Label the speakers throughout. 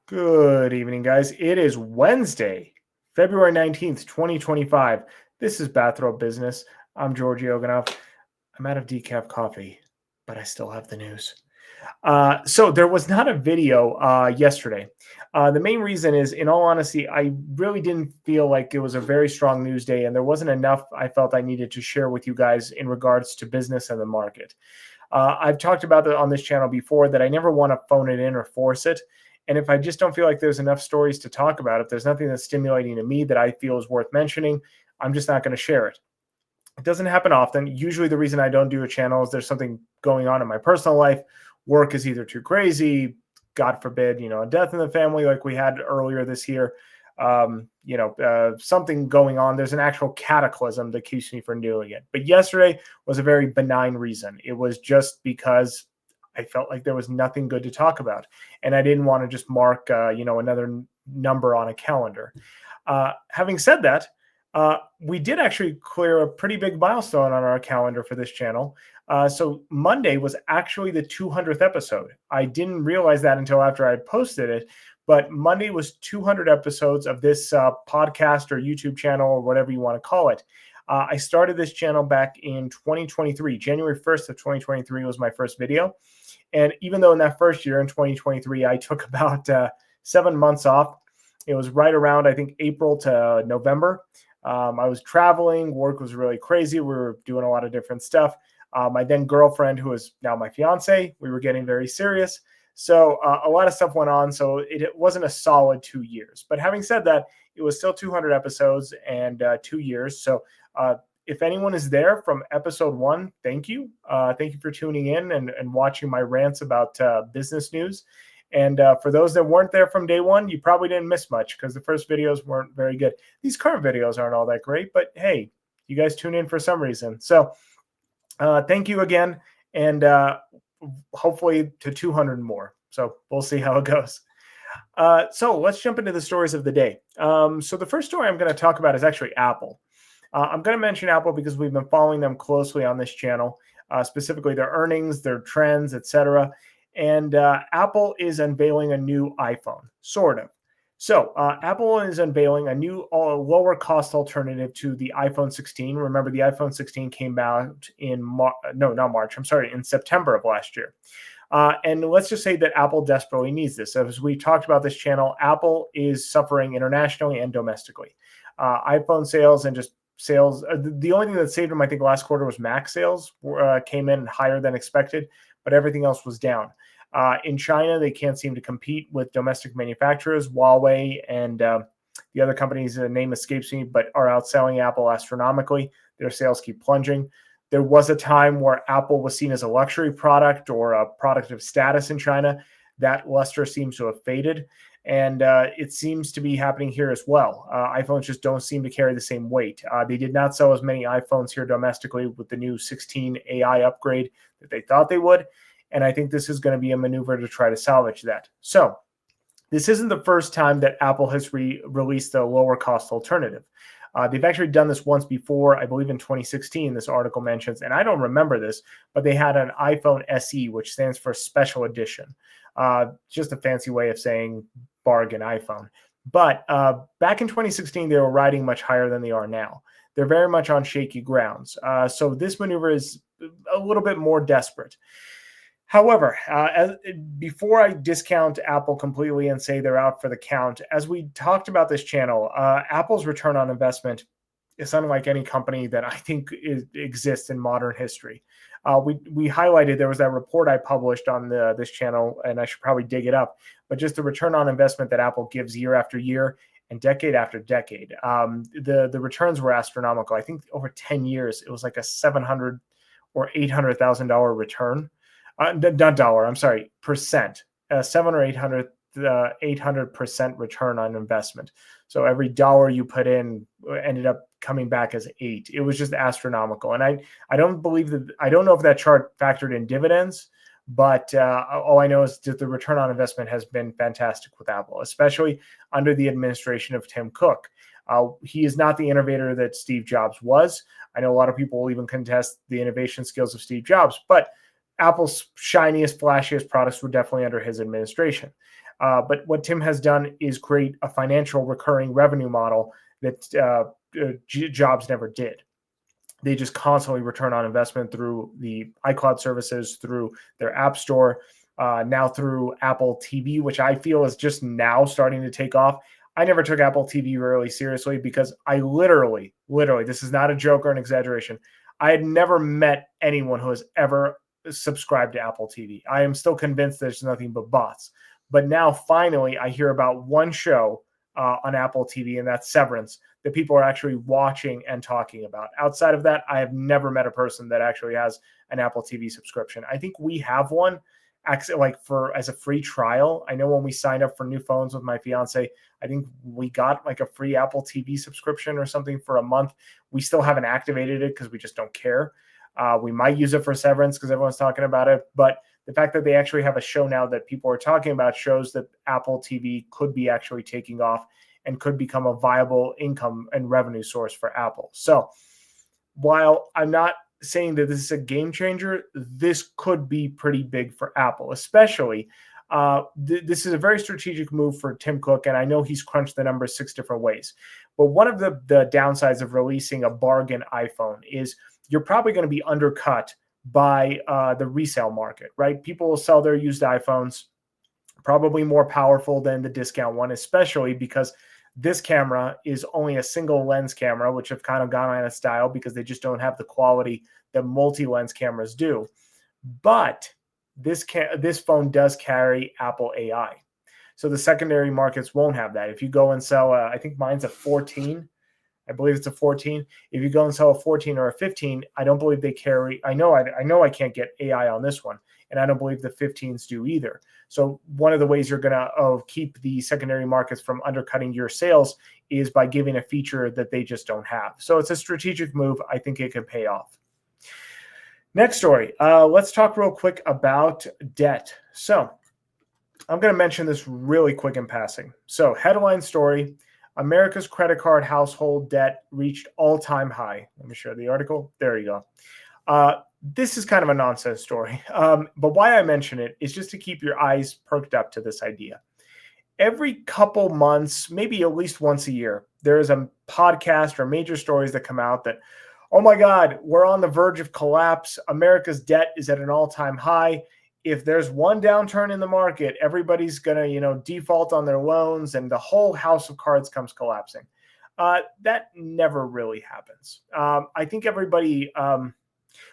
Speaker 1: Good evening, guys. It is Wednesday, February 19th, 2025. This is Bathrobe Business. I'm Georgi Oganov. I'm out of decaf coffee, but I still have the news. So there was not a video yesterday. The main reason is, in all honesty, I really didn't feel like it was a very strong news day, and there wasn't enough I felt I needed to share with you guys in regards to business and the market. I've talked about it on this channel before that I never want to phone it in or force it. And if I just don't feel like there's enough stories to talk about, if there's nothing that's stimulating to me that I feel is worth mentioning, I'm just not going to share it. It doesn't happen often. Usually the reason I don't do a channel is there's something going on in my personal life. Work is either too crazy, God forbid, a death in the family like we had earlier this year. Something going on. There's an actual cataclysm that keeps me from doing it. But yesterday was a very benign reason. It was just because I felt like there was nothing good to talk about, and I didn't want to just mark, another number on a calendar. Having said that, we did actually clear a pretty big milestone on our calendar for this channel. So Monday was actually the 200th episode. I didn't realize that until after I posted it, but Monday was 200 episodes of this podcast or YouTube channel or whatever you want to call it. I started this channel back in 2023. January 1st of 2023 was my first video. And even though in that first year in 2023, I took about 7 months off, it was right around, I think, April to November. I was traveling. Work was really crazy. We were doing a lot of different stuff. My then girlfriend, who is now my fiance, we were getting very serious. So a lot of stuff went on. So it wasn't a solid 2 years. But having said that, it was still 200 episodes and 2 years. So if anyone is there from episode 1, thank you. Thank you for tuning in and watching my rants about business news. And for those that weren't there from day one, you probably didn't miss much because the first videos weren't very good. These current videos aren't all that great, but hey, you guys tune in for some reason. So thank you again, and hopefully to 200 more. So we'll see how it goes. So let's jump into the stories of the day. So the first story I'm going to talk about is actually Apple. I'm going to mention Apple because we've been following them closely on this channel, specifically their earnings, their trends, etc. And Apple is unveiling a new iPhone, sort of. So Apple is unveiling a new lower cost alternative to the iPhone 16. Remember, the iPhone 16 came out in in September of last year. And let's just say that Apple desperately needs this. As we talked about this channel, Apple is suffering internationally and domestically. iPhone sales and just sales. The only thing that saved them, I think, last quarter was Mac sales came in higher than expected, but everything else was down. In China, they can't seem to compete with domestic manufacturers. Huawei and the other companies, the name escapes me, but are outselling Apple astronomically. Their sales keep plunging. There was a time where Apple was seen as a luxury product or a product of status in China. That luster seems to have faded. And it seems to be happening here as well. iPhones just don't seem to carry the same weight. They did not sell as many iPhones here domestically with the new 16 AI upgrade that they thought they would. And I think this is going to be a maneuver to try to salvage that. So this isn't the first time that Apple has released a lower cost alternative. They've actually done this once before, I believe in 2016, this article mentions, and I don't remember this, but they had an iPhone SE, which stands for Special Edition. Just a fancy way of saying bargain iPhone. But back in 2016, they were riding much higher than they are now. They're very much on shaky grounds. So this maneuver is a little bit more desperate. However, before I discount Apple completely and say they're out for the count, as we talked about this channel, Apple's return on investment is unlike any company that I think exists in modern history. We highlighted, there was that report I published on this channel, and I should probably dig it up, but just the return on investment that Apple gives year after year and decade after decade. The returns were astronomical. I think over 10 years, it was like a $700,000 or $800,000 return. Not dollar, I'm sorry, percent, 700 or 800% return on investment. So every dollar you put in ended up coming back as 8. It was just astronomical. And I don't believe that, I don't know if that chart factored in dividends, but all I know is that the return on investment has been fantastic with Apple, especially under the administration of Tim Cook. He is not the innovator that Steve Jobs was. I know a lot of people will even contest the innovation skills of Steve Jobs, but Apple's shiniest, flashiest products were definitely under his administration. But what Tim has done is create a financial recurring revenue model that Jobs never did. They just constantly return on investment through the iCloud services, through their App Store, now through Apple TV, which I feel is just now starting to take off. I never took Apple TV really seriously because I literally, this is not a joke or an exaggeration. I had never met anyone who has ever subscribed to Apple TV. I am still convinced there's nothing but bots. But now finally I hear about one show on Apple TV, and that's Severance, that people are actually watching and talking about. Outside of that, I have never met a person that actually has an Apple TV subscription. I think we have one like for as a free trial. I know when we signed up for new phones with my fiance, I think we got like a free Apple TV subscription or something for a month. We still haven't activated it because we just don't care. We might use it for Severance because everyone's talking about it, but the fact that they actually have a show now that people are talking about shows that Apple TV could be actually taking off and could become a viable income and revenue source for Apple. So while I'm not saying that this is a game changer, this could be pretty big for Apple, especially this is a very strategic move for Tim Cook, and I know he's crunched the numbers 6 different ways. But one of the downsides of releasing a bargain iPhone is you're probably going to be undercut by the resale market, right? People will sell their used iPhones, probably more powerful than the discount one, especially because this camera is only a single lens camera, which have kind of gone out of style because they just don't have the quality that multi-lens cameras do. But this phone does carry Apple AI. So the secondary markets won't have that. If you go and sell, I think mine's a 14. I believe it's a 14. If you go and sell a 14 or a 15, I don't believe they carry. I know I can't get AI on this one, and I don't believe the 15s do either. So one of the ways you're going to keep the secondary markets from undercutting your sales is by giving a feature that they just don't have. So it's a strategic move. I think it can pay off. Next story. Let's talk real quick about debt. So I'm going to mention this really quick in passing. So headline story: America's credit card household debt reached all-time high. Let me share the article. There you go. This is kind of a nonsense story, but why I mention it is just to keep your eyes perked up to this idea. Every couple months, maybe at least once a year, there is a podcast or major stories that come out that, oh my God, we're on the verge of collapse. America's debt is at an all-time high. If there's one downturn in the market, everybody's going to, default on their loans and the whole house of cards comes collapsing. That never really happens. I think everybody,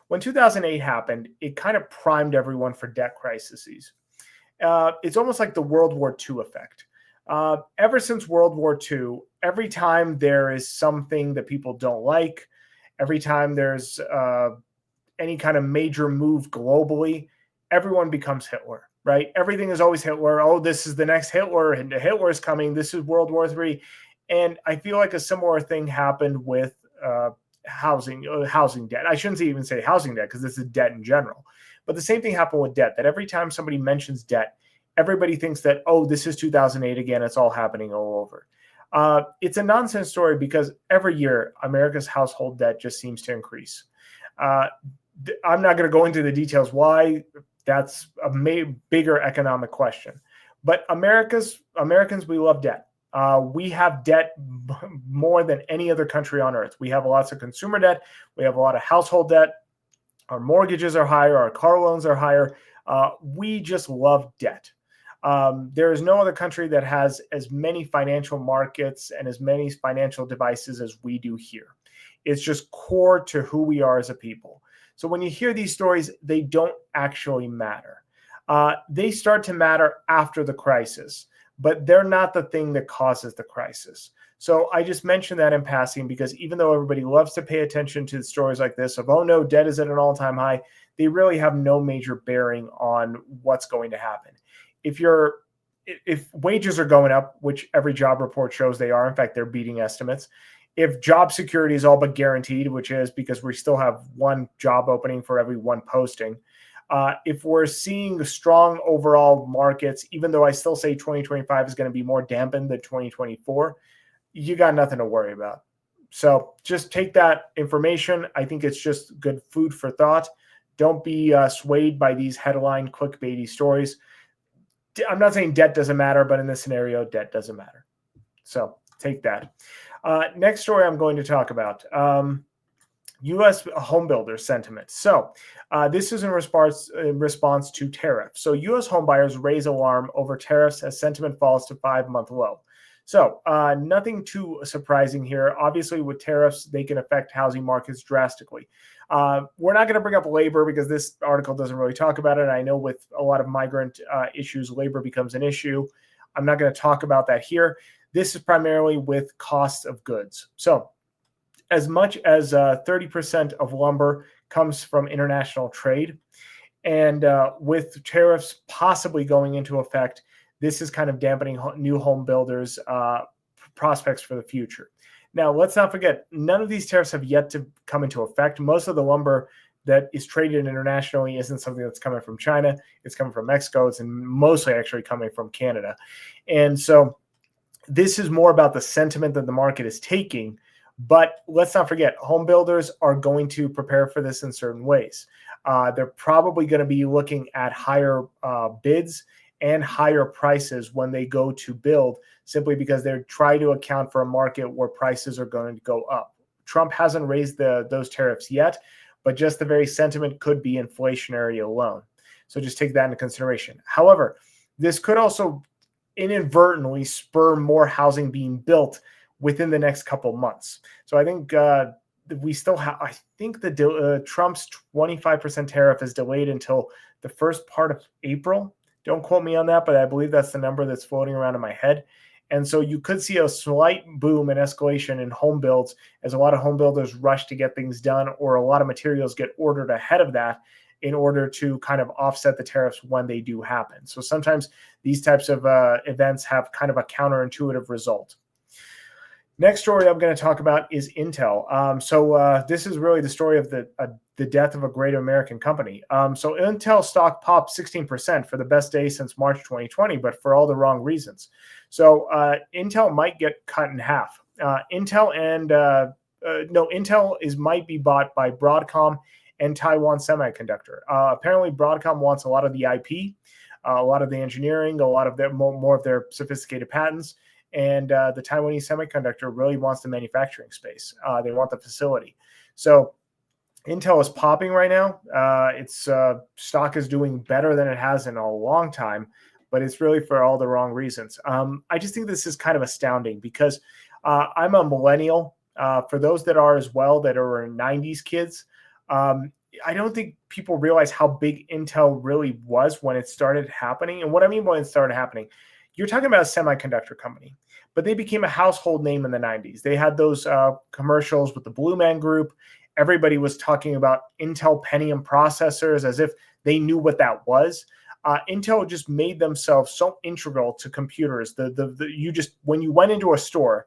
Speaker 1: when 2008 happened, it kind of primed everyone for debt crises. It's almost like the World War II effect. Ever since World War II, every time there is something that people don't like, every time there's any kind of major move globally, everyone becomes Hitler, right? Everything is always Hitler. Oh, this is the next Hitler, and Hitler is coming. This is World War III. And I feel like a similar thing happened with housing debt. I shouldn't even say housing debt because this is debt in general. But the same thing happened with debt, that every time somebody mentions debt, everybody thinks that, oh, this is 2008 again. It's all happening all over. It's a nonsense story because every year America's household debt just seems to increase. I'm not going to go into the details why. That's a bigger economic question. But Americans, we love debt. We have debt more than any other country on earth. We have lots of consumer debt. We have a lot of household debt. Our mortgages are higher. Our car loans are higher. We just love debt. There is no other country that has as many financial markets and as many financial devices as we do here. It's just core to who we are as a people. So when you hear these stories, they don't actually matter. They start to matter after the crisis, but they're not the thing that causes the crisis. So I just mentioned that in passing because even though everybody loves to pay attention to stories like this of, oh no, debt is at an all-time high, they really have no major bearing on what's going to happen. If wages are going up, which every job report shows they are, in fact, they're beating estimates. If job security is all but guaranteed, which is because we still have one job opening for every one posting, if we're seeing strong overall markets, even though I still say 2025 is going to be more dampened than 2024, you got nothing to worry about. So just take that information. I think it's just good food for thought. Don't be swayed by these headline clickbaity stories. I'm not saying debt doesn't matter, but in this scenario, debt doesn't matter. So take that. Next story I'm going to talk about. U.S. home builder sentiment. So this is in response to tariffs. So U.S. home buyers raise alarm over tariffs as sentiment falls to 5-month low. So nothing too surprising here. Obviously, with tariffs, they can affect housing markets drastically. We're not going to bring up labor because this article doesn't really talk about it. I know with a lot of migrant issues, labor becomes an issue. I'm not going to talk about that here. This is primarily with cost of goods. So as much as 30% of lumber comes from international trade. And with tariffs possibly going into effect, this is kind of dampening new home builders' prospects for the future. Now, let's not forget, none of these tariffs have yet to come into effect. Most of the lumber that is traded internationally isn't something that's coming from China. It's coming from Mexico. It's mostly actually coming from Canada. And so this is more about the sentiment that the market is taking. But let's not forget, home builders are going to prepare for this in certain ways. They're probably going to be looking at higher bids and higher prices when they go to build, simply because they're trying to account for a market where prices are going to go up. Trump hasn't raised those tariffs yet, but just the very sentiment could be inflationary alone. So just take that into consideration. However, this could also inadvertently spur more housing being built within the next couple months. So I think we still have, I think Trump's 25% tariff is delayed until the first part of April. Don't quote me on that, but I believe that's the number that's floating around in my head. And so you could see a slight boom and escalation in home builds as a lot of home builders rush to get things done, or a lot of materials get ordered ahead of that in order to kind of offset the tariffs when they do happen. So sometimes these types of events have kind of a counterintuitive result. Next story I'm going to talk about is Intel. So this is really the story of the death of a great American company. So Intel stock popped 16% for the best day since March 2020, but for all the wrong reasons. So Intel might get cut in half. Intel might be bought by Broadcom and Taiwan Semiconductor. Apparently, Broadcom wants a lot of the IP, a lot of the engineering, a lot of their more of their sophisticated patents. And the Taiwanese Semiconductor really wants the manufacturing space. They want the facility. So Intel is popping right now. Its stock is doing better than it has in a long time, but it's really for all the wrong reasons. I just think this is kind of astounding because I'm a millennial. For those that are as well, that are 90s kids, I don't think people realize how big Intel really was when it started happening. And what I mean when it started happening, you're talking about a semiconductor company, but they became a household name in the 90s. They had those commercials with the Blue Man Group. Everybody was talking about Intel Pentium processors as if they knew what that was. Intel just made themselves so integral to computers. When you went into a store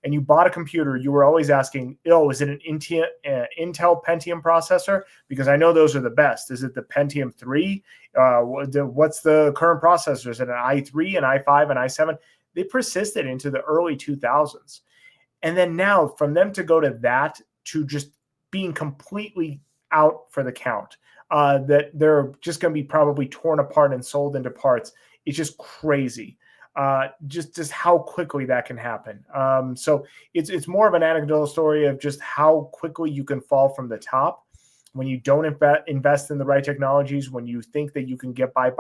Speaker 1: and you bought a computer, you were always asking, "Oh, is it an Intel Pentium processor? Because I know those are the best. Is it the Pentium 3? What's the current processor? Is it an i3, an i5, an i7?" They persisted into the early 2000s. And then now, from them to go to that, to just being completely out for the count, that they're just going to be probably torn apart and sold into parts, it's just crazy. Just how quickly that can happen. So it's more of an anecdotal story of just how quickly you can fall from the top when you don't invest in the right technologies, when you think that you can get by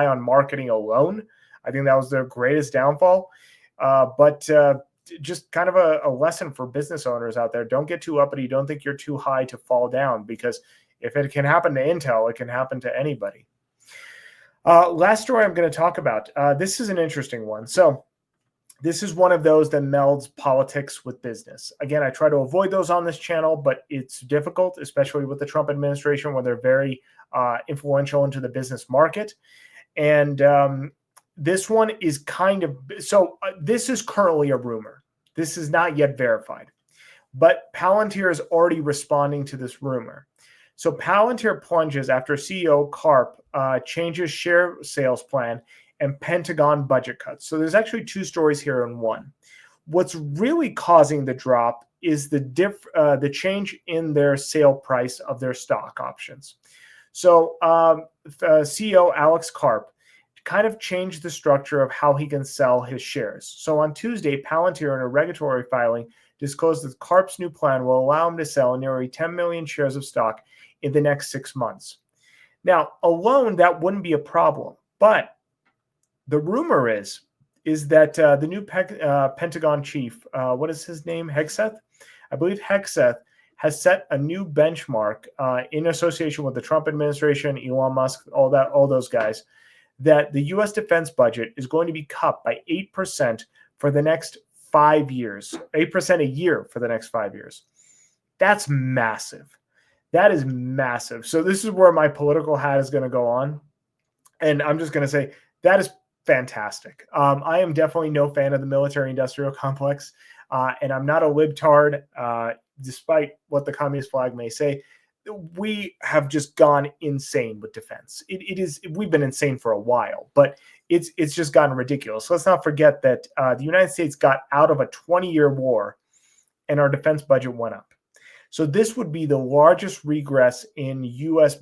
Speaker 1: on marketing alone. I think that was their greatest downfall. But just kind of a lesson for business owners out there. Don't get too uppity. Don't think you're too high to fall down, because if it can happen to Intel, it can happen to anybody. Last story I'm going to talk about. This is an interesting one. So this is one of those that melds politics with business. Again, I try to avoid those on this channel, but it's difficult, especially with the Trump administration, where they're very influential into the business market. And this one is kind of, so this is currently a rumor. This is not yet verified, but Palantir is already responding to this rumor. So Palantir plunges after CEO Karp changes share sales plan and Pentagon budget cuts. So there's actually two stories here in one. What's really causing the drop is the change in their sale price of their stock options. So CEO Alex Karp kind of changed the structure of how he can sell his shares. So on Tuesday, Palantir, in a regulatory filing, disclosed that Karp's new plan will allow him to sell nearly 10 million shares of stock in the next 6 months. Now, alone, that wouldn't be a problem. But the rumor is that the new Pentagon chief, what is his name? Hegseth? I believe Hegseth has set a new benchmark in association with the Trump administration, Elon Musk, all those guys, that the U.S. defense budget is going to be cut by 8% for the next 5 years, 8% a year for the next 5 years. That's massive. That is massive. So this is where my political hat is going to go on. And I'm just going to say that is fantastic. I am definitely no fan of the military-industrial complex, and I'm not a libtard, despite what the communist flag may say. We have just gone insane with defense. We've been insane for a while, but it's just gotten ridiculous. So let's not forget that the United States got out of a 20-year war, and our defense budget went up. So this would be the largest regress in U.S.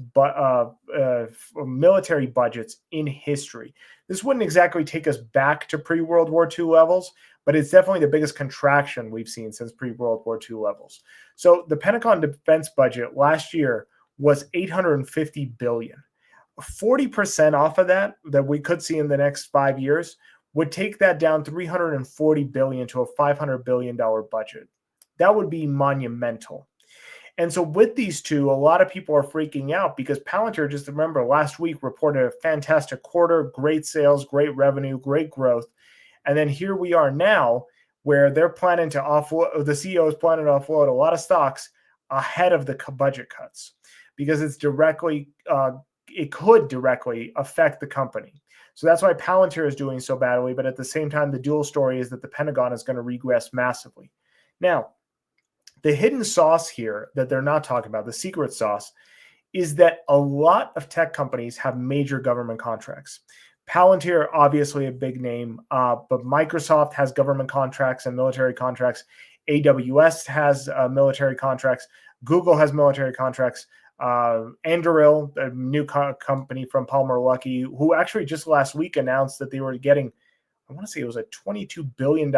Speaker 1: Military budgets in history. This wouldn't exactly take us back to pre-World War II levels, but it's definitely the biggest contraction we've seen since pre-World War II levels. So the Pentagon defense budget last year was $850 billion. 40% off of that we could see in the next 5 years would take that down $340 billion to a $500 billion budget. That would be monumental. And so with these two, a lot of people are freaking out because Palantir, just remember, last week reported a fantastic quarter, great sales, great revenue, great growth. And then here we are now where they're planning to offload, the CEO is planning to offload a lot of stocks ahead of the budget cuts because it could directly affect the company. So that's why Palantir is doing so badly. But at the same time, the dual story is that the Pentagon is going to regress massively. Now, the hidden sauce here that they're not talking about, the secret sauce, is that a lot of tech companies have major government contracts. Palantir, obviously a big name, but Microsoft has government contracts and military contracts. AWS has military contracts. Google has military contracts. Anduril, a new company from Palmer Luckey, who actually just last week announced that they were getting, I want to say it was a $22 billion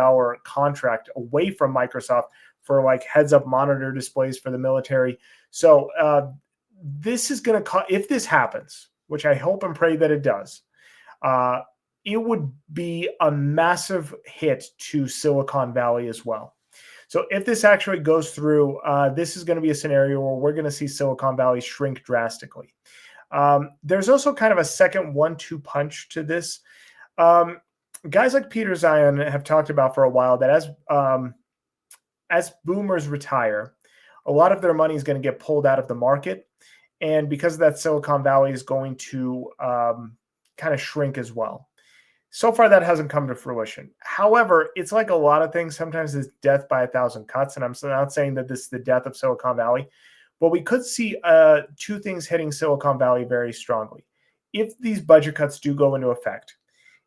Speaker 1: contract away from Microsoft for like heads-up monitor displays for the military. So this is going to, if this happens, which I hope and pray that it does, it would be a massive hit to Silicon Valley as well. So if this actually goes through, this is going to be a scenario where we're going to see Silicon Valley shrink drastically. There's also kind of a second 1-2 punch to this. Guys like Peter Zion have talked about for a while that as boomers retire, a lot of their money is going to get pulled out of the market. And because of that, Silicon Valley is going to kind of shrink as well. So far, that hasn't come to fruition. However, it's like a lot of things. Sometimes it's death by 1,000 cuts. And I'm not saying that this is the death of Silicon Valley, but we could see two things hitting Silicon Valley very strongly. If these budget cuts do go into effect,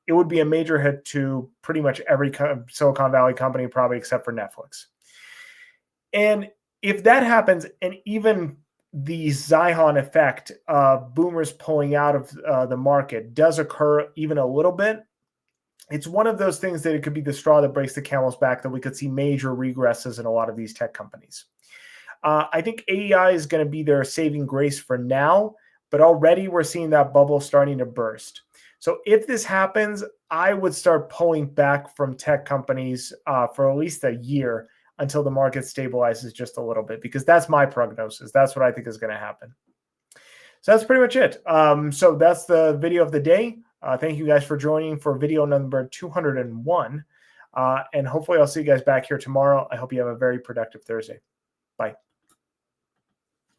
Speaker 1: it would be a major hit to pretty much every Silicon Valley company, probably except for Netflix. And if that happens, and even the Zion effect of boomers pulling out of the market does occur even a little bit, it's one of those things that it could be the straw that breaks the camel's back, that we could see major regresses in a lot of these tech companies. I think AI is going to be their saving grace for now, but already we're seeing that bubble starting to burst. So if this happens, I would start pulling back from tech companies for at least a year until the market stabilizes just a little bit, because that's my prognosis. That's what I think is going to happen. So that's pretty much it. So that's the video of the day. Thank you guys for joining for video number 201. And hopefully I'll see you guys back here tomorrow. I hope you have a very productive Thursday. Bye.